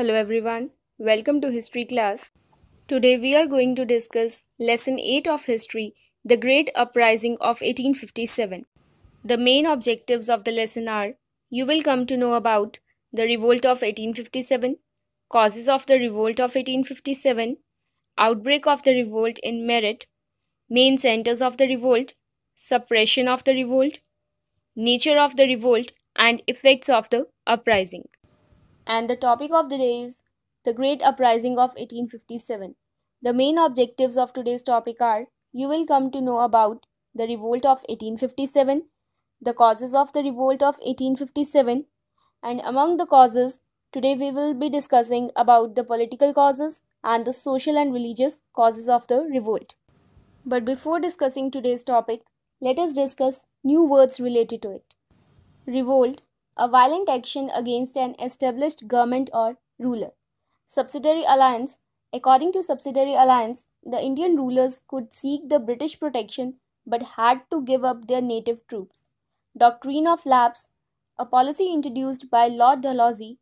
Hello everyone, welcome to History class. Today we are going to discuss Lesson 8 of History, the Great Uprising of 1857. The main objectives of the lesson are: you will come to know about the Revolt of 1857, causes of the Revolt of 1857, outbreak of the revolt in Meerut, main centers of the revolt, suppression of the revolt, nature of the revolt, and effects of the uprising. And the topic of the day is the Great Uprising of 1857. The main objectives of today's topic are: you will come to know about the Revolt of 1857, the causes of the Revolt of 1857, and among the causes, today we will be discussing about the political causes and the social and religious causes of the revolt. But before discussing today's topic, let us discuss new words related to it. Revolt, a violent action against an established government or ruler. Subsidiary alliance, according to subsidiary alliance, the Indian rulers could seek the British protection but had to give up their native troops. Doctrine of lapse, a policy introduced by Lord Dalhousie.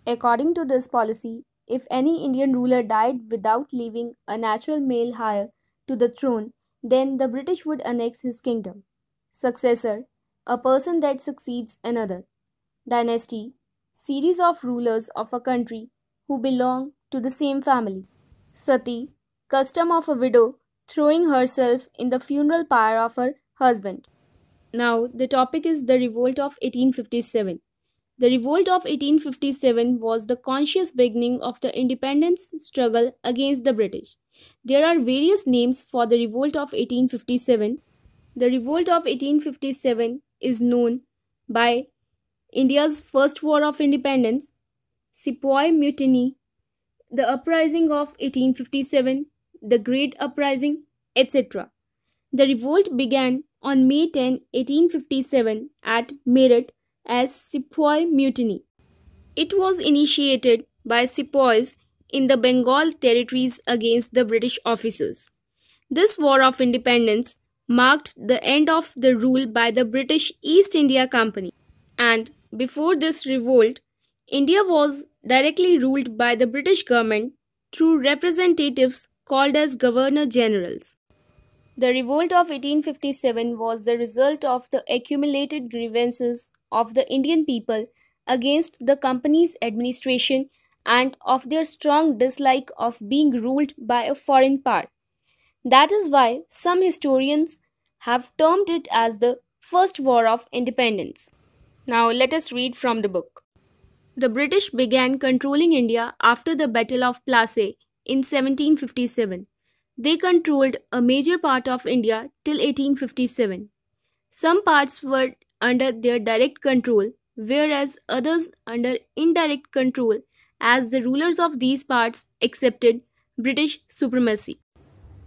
According to this policy, if any Indian ruler died without leaving a natural male heir to the throne, then the British would annex his kingdom. Successor, a person that succeeds another. Dynasty, series of rulers of a country who belong to the same family. Sati, custom of a widow throwing herself in the funeral pyre of her husband. Now, the topic is the Revolt of 1857. The Revolt of 1857 was the conscious beginning of the independence struggle against the British. There are various names for the Revolt of 1857. The Revolt of 1857 is known by India's First War of Independence, Sepoy Mutiny, the Uprising of 1857, the Great Uprising, etc. The revolt began on May 10, 1857 at Meerut as Sepoy Mutiny. It was initiated by sepoys in the Bengal territories against the British officers. This War of Independence marked the end of the rule by the British East India Company. And before this revolt, India was directly ruled by the British government through representatives called as Governor Generals. The revolt of 1857 was the result of the accumulated grievances of the Indian people against the company's administration and of their strong dislike of being ruled by a foreign power. That is why some historians have termed it as the First War of Independence. Now let us read from the book. The British began controlling India after the Battle of Plassey in 1757. They controlled a major part of India till 1857. Some parts were under their direct control, whereas others under indirect control, as the rulers of these parts accepted British supremacy.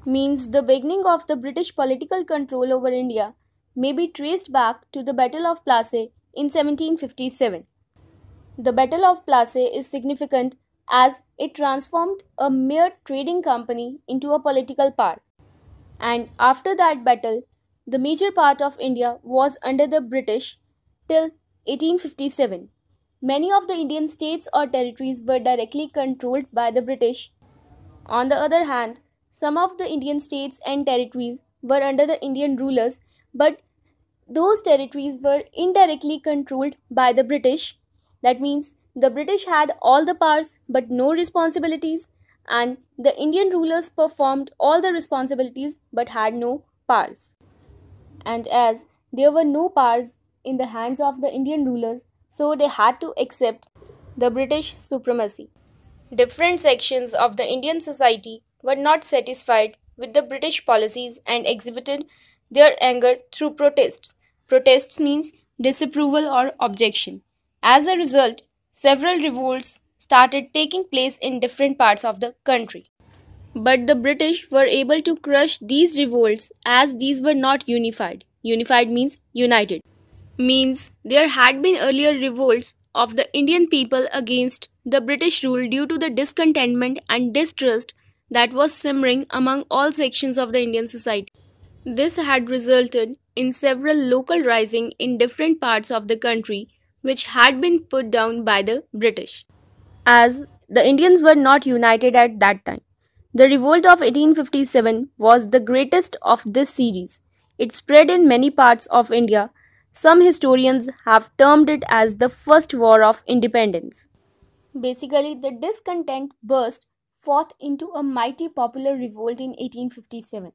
Means the beginning of the British political control over India may be traced back to the Battle of Plassey in 1757. The Battle of Plassey is significant as it transformed a mere trading company into a political power. And after that battle, the major part of India was under the British till 1857. Many of the Indian states or territories were directly controlled by the British. On the other hand, some of the Indian states and territories were under the Indian rulers, but those territories were indirectly controlled by the British. That means the British had all the powers but no responsibilities, and the Indian rulers performed all the responsibilities but had no powers. And as there were no powers in the hands of the Indian rulers, so they had to accept the British supremacy. Different sections of the Indian society were not satisfied with the British policies and exhibited their anger through protests. Protests means disapproval or objection. As a result, several revolts started taking place in different parts of the country. But the British were able to crush these revolts as these were not unified. Unified means united. Means there had been earlier revolts of the Indian people against the British rule due to the discontentment and distrust that was simmering among all sections of the Indian society. This had resulted in several local risings in different parts of the country which had been put down by the British. As the Indians were not united at that time. The revolt of 1857 was the greatest of this series. It spread in many parts of India. Some historians have termed it as the first war of independence. Basically, the discontent burst forth into a mighty popular revolt in 1857.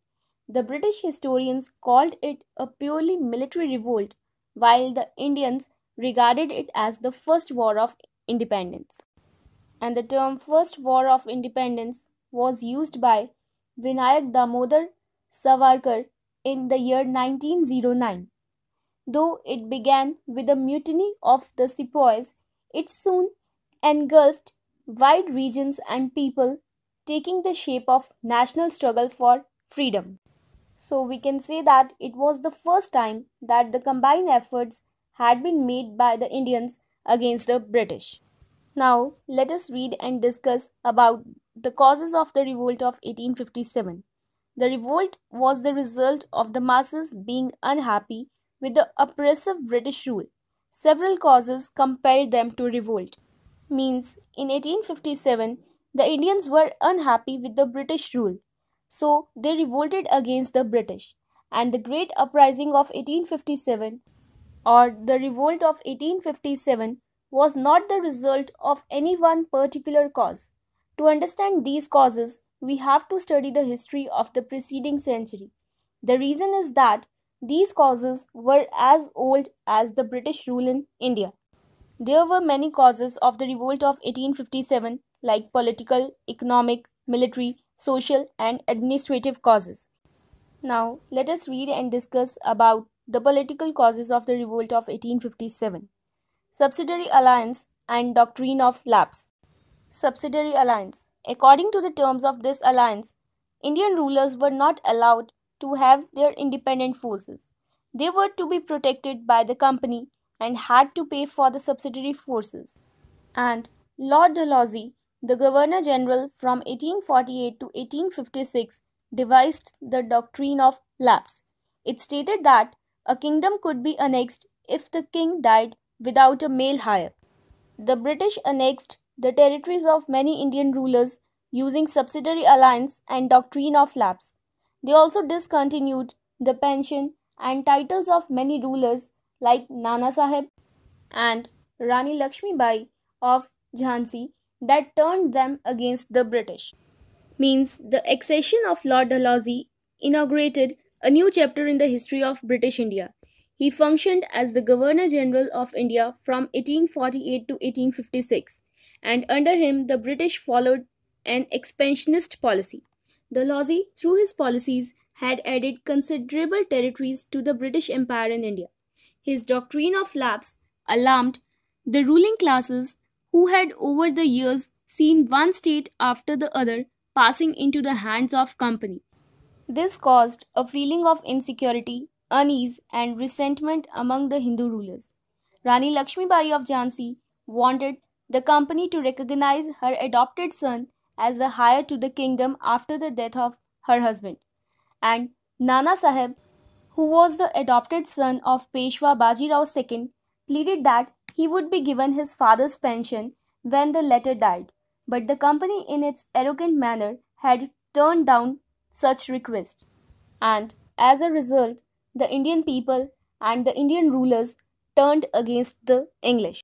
The British historians called it a purely military revolt, while the Indians regarded it as the first war of independence. And the term First War of Independence was used by Vinayak Damodar Savarkar in the year 1909. Though it began with a mutiny of the sepoys, it soon engulfed wide regions and people, taking the shape of national struggle for freedom. So we can say that it was the first time that the combined efforts had been made by the Indians against the British. Now let us read and discuss about the causes of the revolt of 1857. The revolt was the result of the masses being unhappy with the oppressive British rule. Several causes compelled them to revolt. Means in 1857 the Indians were unhappy with the British rule, so they revolted against the British, and the Great Uprising of 1857 or the revolt of 1857 was not the result of any one particular cause. To understand these causes, we have to study the history of the preceding century. The reason is that these causes were as old as the British rule in India. There were many causes of the revolt of 1857, like political, economic, military, social, and administrative causes. Now, let us read and discuss about the political causes of the revolt of 1857. Subsidiary alliance and doctrine of lapse. Subsidiary alliance. According to the terms of this alliance, Indian rulers were not allowed to have their independent forces. They were to be protected by the company and had to pay for the subsidiary forces. And Lord Dalhousie, the Governor General from 1848 to 1856, devised the doctrine of lapse. It stated that a kingdom could be annexed if the king died without a male heir. The British annexed the territories of many Indian rulers using subsidiary alliance and doctrine of lapse. They also discontinued the pension and titles of many rulers like Nana Sahib and Rani Lakshmi Bai of Jhansi that turned them against the British. Means the accession of Lord Dalhousie inaugurated a new chapter in the history of British India. He functioned as the Governor General of India from 1848 to 1856, and under him the British followed an expansionist policy. Dalhousie, through his policies, had added considerable territories to the British Empire in India. His doctrine of lapse alarmed the ruling classes, who had over the years seen one state after the other passing into the hands of company. This caused a feeling of insecurity, unease, and resentment among the Hindu rulers. Rani Lakshmi Bai of Jhansi wanted the company to recognize her adopted son as the heir to the kingdom after the death of her husband. And Nana Sahib, who was the adopted son of Peshwa Bajirao II, pleaded that he would be given his father's pension when the latter died. But the company, in its arrogant manner, had turned down such requests. And as a result, the Indian people and the Indian rulers turned against the English.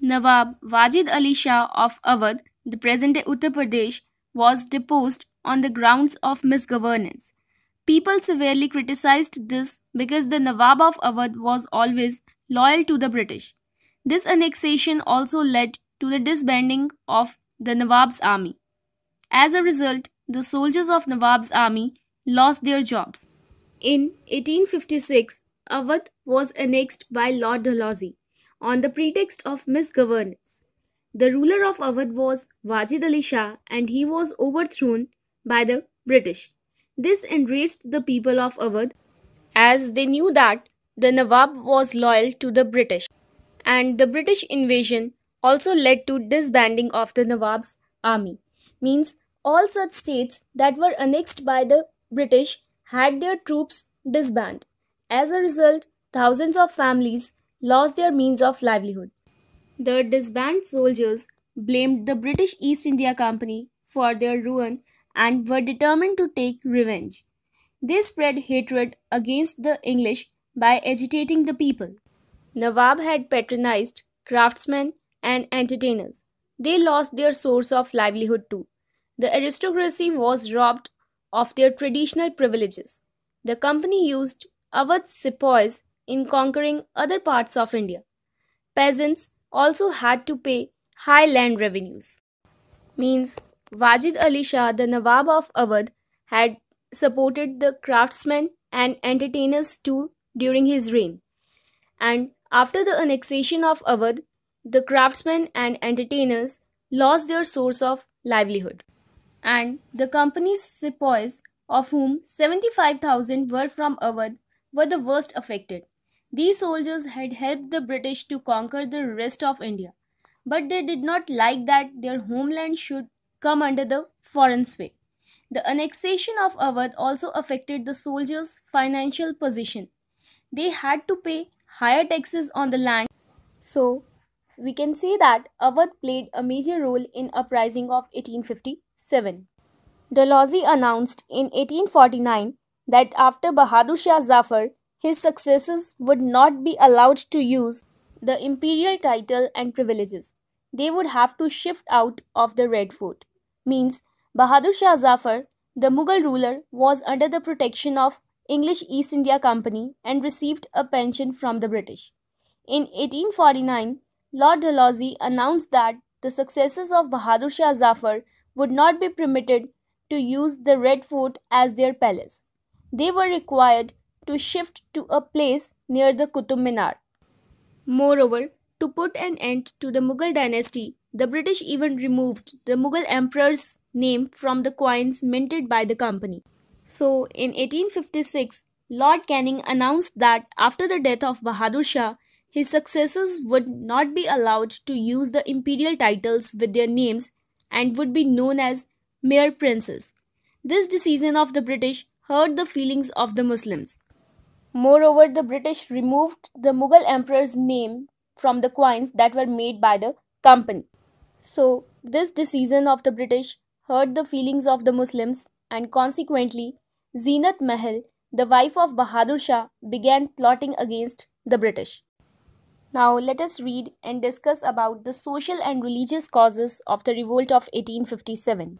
Nawab Wajid Ali Shah of Awadh, the present-day Uttar Pradesh, was deposed on the grounds of misgovernance. People severely criticized this because the Nawab of Awadh was always loyal to the British. This annexation also led to the disbanding of the Nawab's army. As a result, the soldiers of Nawab's army lost their jobs. In 1856, Awadh was annexed by Lord Dalhousie on the pretext of misgovernance. The ruler of Awadh was Wajid Ali Shah, and he was overthrown by the British. This enraged the people of Awadh, as they knew that the Nawab was loyal to the British, and the British invasion also led to disbanding of the Nawab's army. Means all such states that were annexed by the British had their troops disbanded. As a result, thousands of families lost their means of livelihood. The disbanded soldiers blamed the British East India Company for their ruin and were determined to take revenge. They spread hatred against the English by agitating the people. Nawab had patronized craftsmen and entertainers. They lost their source of livelihood too. The aristocracy was robbed of their traditional privileges. The company used Awadh sepoys in conquering other parts of India. Peasants also had to pay high land revenues. Means Wajid Ali Shah, the Nawab of Awadh, had supported the craftsmen and entertainers too during his reign. And after the annexation of Awadh, the craftsmen and entertainers lost their source of livelihood. And the company's sepoys, of whom 75,000 were from Awadh, were the worst affected. These soldiers had helped the British to conquer the rest of India, but they did not like that their homeland should come under the foreign sway. The annexation of Awadh also affected the soldiers' financial position. They had to pay higher taxes on the land. So, we can say that Awadh played a major role in uprising of 1857. Dalhousie announced in 1849 that after Bahadur Shah Zafar, his successors would not be allowed to use the imperial title and privileges. They would have to shift out of the Red Fort. Means Bahadur Shah Zafar, the Mughal ruler, was under the protection of English East India Company and received a pension from the British. In 1849, Lord Dalhousie announced that the successors of Bahadur Shah Zafar would not be permitted to use the Red Fort as their palace. They were required to shift to a place near the Qutub Minar. Moreover, to put an end to the Mughal dynasty, the British even removed the Mughal emperor's name from the coins minted by the company. So, in 1856, Lord Canning announced that after the death of Bahadur Shah, his successors would not be allowed to use the imperial titles with their names and would be known as mere princes. This decision of the British hurt the feelings of the Muslims. Moreover, the British removed the Mughal emperor's name from the coins that were made by the company. So, this decision of the British hurt the feelings of the Muslims, and consequently, Zeenat Mahal, the wife of Bahadur Shah, began plotting against the British. Now, let us read and discuss about the social and religious causes of the revolt of 1857.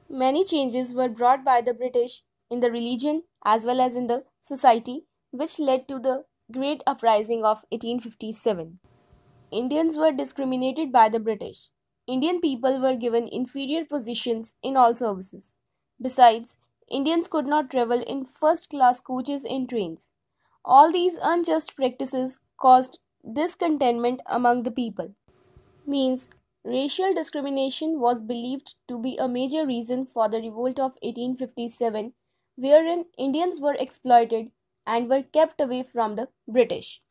Many changes were brought by the British in the religion as well as in the society, which led to the Great Uprising of 1857. Indians were discriminated by the British. Indian people were given inferior positions in all services. Besides, Indians could not travel in first class coaches and trains. All these unjust practices caused discontentment among the people. Means racial discrimination was believed to be a major reason for the revolt of 1857, wherein Indians were exploited and were kept away from the British.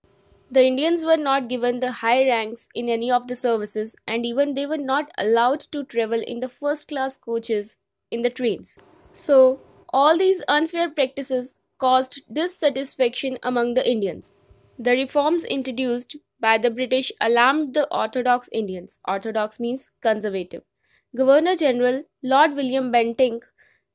The Indians were not given the high ranks in any of the services, and even they were not allowed to travel in the first class coaches in the trains. So, all these unfair practices caused dissatisfaction among the Indians. The reforms introduced by the British alarmed the orthodox Indians. Orthodox means conservative. Governor General Lord William Bentinck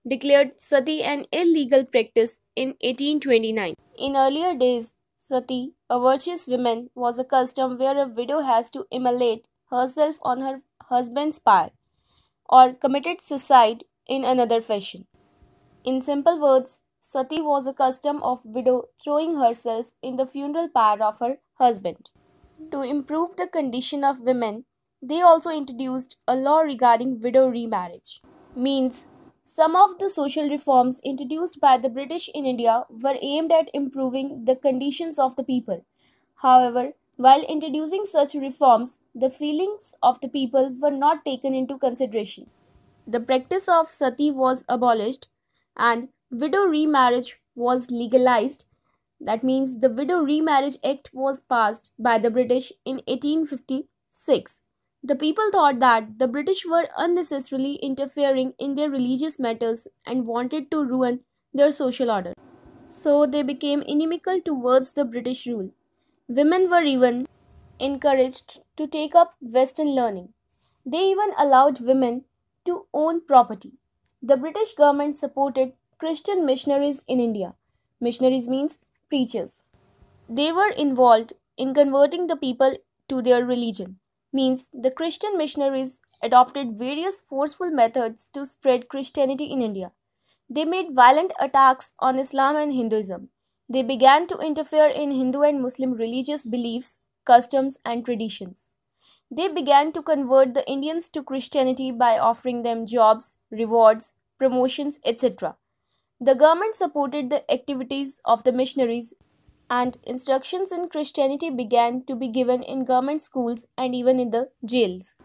declared sati an illegal practice in 1829. In earlier days, sati, a virtuous woman, was a custom where a widow has to immolate herself on her husband's pyre or committed suicide in another fashion. In simple words, sati was a custom of widow throwing herself in the funeral pyre of her husband. To improve the condition of women, they also introduced a law regarding widow remarriage. Means some of the social reforms introduced by the British in India were aimed at improving the conditions of the people. However, while introducing such reforms, the feelings of the people were not taken into consideration. The practice of sati was abolished and widow remarriage was legalized. That means the Widow Remarriage Act was passed by the British in 1856. The people thought that the British were unnecessarily interfering in their religious matters and wanted to ruin their social order. So they became inimical towards the British rule. Women were even encouraged to take up Western learning. They even allowed women to own property. The British government supported Christian missionaries in India. Missionaries means preachers. They were involved in converting the people to their religion. Means the Christian missionaries adopted various forceful methods to spread Christianity in India. They made violent attacks on Islam and Hinduism. They began to interfere in Hindu and Muslim religious beliefs, customs, and traditions. They began to convert the Indians to Christianity by offering them jobs, rewards, promotions, etc. The government supported the activities of the missionaries, and instructions in Christianity began to be given in government schools and even in the jails.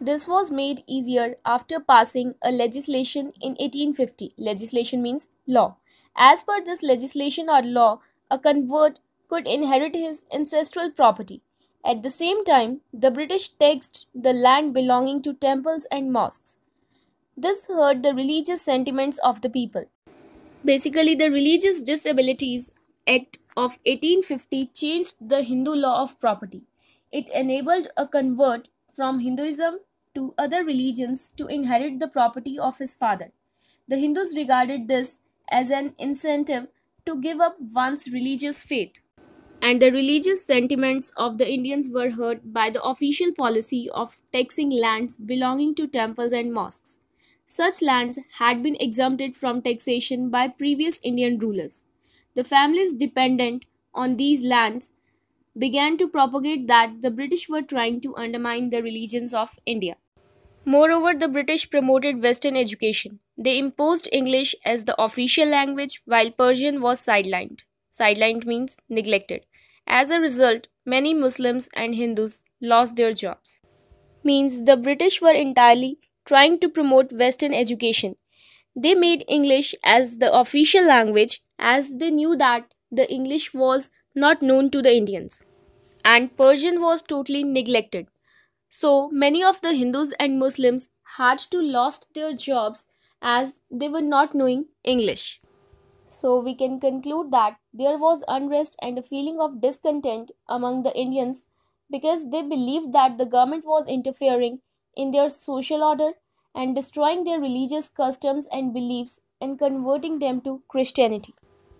This was made easier after passing a legislation in 1850. Legislation means law. As per this legislation or law, a convert could inherit his ancestral property. At the same time, the British taxed the land belonging to temples and mosques. This hurt the religious sentiments of the people. Basically, the Religious Disabilities Act of 1850 changed the Hindu law of property. It enabled a convert from Hinduism to other religions to inherit the property of his father. The Hindus regarded this as an incentive to give up one's religious faith. And the religious sentiments of the Indians were hurt by the official policy of taxing lands belonging to temples and mosques. Such lands had been exempted from taxation by previous Indian rulers. The families dependent on these lands began to propagate that the British were trying to undermine the religions of India. Moreover, the British promoted Western education. They imposed English as the official language while Persian was sidelined. Sidelined means neglected. As a result, many Muslims and Hindus lost their jobs. Means the British were entirely trying to promote Western education. They made English as the official language as they knew that the English was not known to the Indians and Persian was totally neglected. So many of the Hindus and Muslims had to lost their jobs as they were not knowing English. So we can conclude that there was unrest and a feeling of discontent among the Indians because they believed that the government was interfering in their social order and destroying their religious customs and beliefs and converting them to Christianity.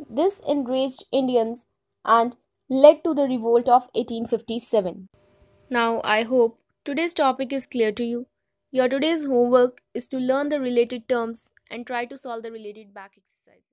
This enraged Indians and led to the revolt of 1857. Now, I hope today's topic is clear to you. Your today's homework is to learn the related terms and try to solve the related back exercises.